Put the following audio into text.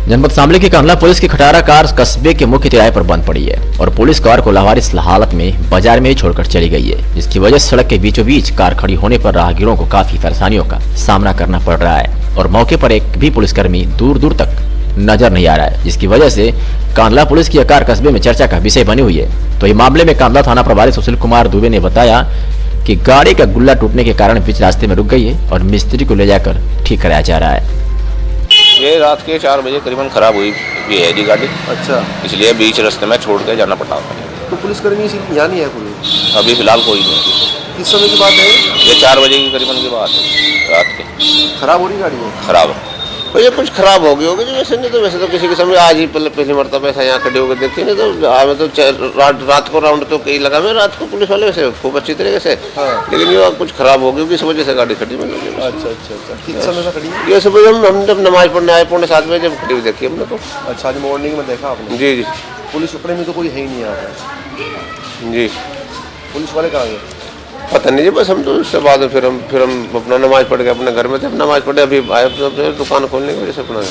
जनपद शामली की कांडला पुलिस की खटारा कार कस्बे के मुख्य तिराहे पर बंद पड़ी है और पुलिस कार को लावारिस हालत में बाजार में ही छोड़कर चली गई है, जिसकी वजह से सड़क के बीचों बीच कार खड़ी होने पर राहगीरों को काफी परेशानियों का सामना करना पड़ रहा है और मौके पर एक भी पुलिसकर्मी दूर दूर तक नजर नहीं आ रहा है, जिसकी वजह से कांडला पुलिस की कार कस्बे में चर्चा का विषय बनी हुई है। तो इस मामले में कांडला थाना प्रभारी सुशील कुमार दुबे ने बताया कि गाड़ी का गुल्ला टूटने के कारण बीच रास्ते में रुक गई है और मिस्त्री को ले जाकर ठीक कराया जा रहा है। ये रात के 4 बजे करीबन खराब हुई ये है जी गाड़ी। अच्छा, इसलिए बीच रास्ते में छोड़ के जाना पड़ा। तो पुलिसकर्मी यहाँ नहीं है कोई? अभी फिलहाल कोई नहीं। किस समय की बात है ये 4 बजे की करीबन की बात है रात के। खराब हो रही गाड़ी है? खराब है भैया, कुछ खराब हो गई होगी जी। वैसे तो किसी के समय आज ही पहली मरतबा ऐसा यहाँ खड़े होकर देखी नहीं तो हमें तो रात को राउंड तो कई लगा मैं रात को पुलिस वाले वैसे खूब अच्छी तरीके से। हाँ। लेकिन ये कुछ खराब हो गई होगी, इस वजह से गाड़ी खड़ी मैंने। अच्छा अच्छा अच्छा, किस समय से खड़ी? ये सुबह हम जब नमाज पढ़ने आए 6:45 जब खड़ी हुई देखी हमने तो। अच्छा, आज मॉर्निंग में देखा आपने? जी जी पुलिस उपरे में तो कोई है ही नहीं यहाँ पर। जी। पुलिस वाले कहाँ गए? पता नहीं जी, बस हम तो उससे बाद फिर हम अपना नमाज पढ़ के अपने घर में थे। नमाज पढ़े अभी आए तो दुकान खोलने की वजह से अपना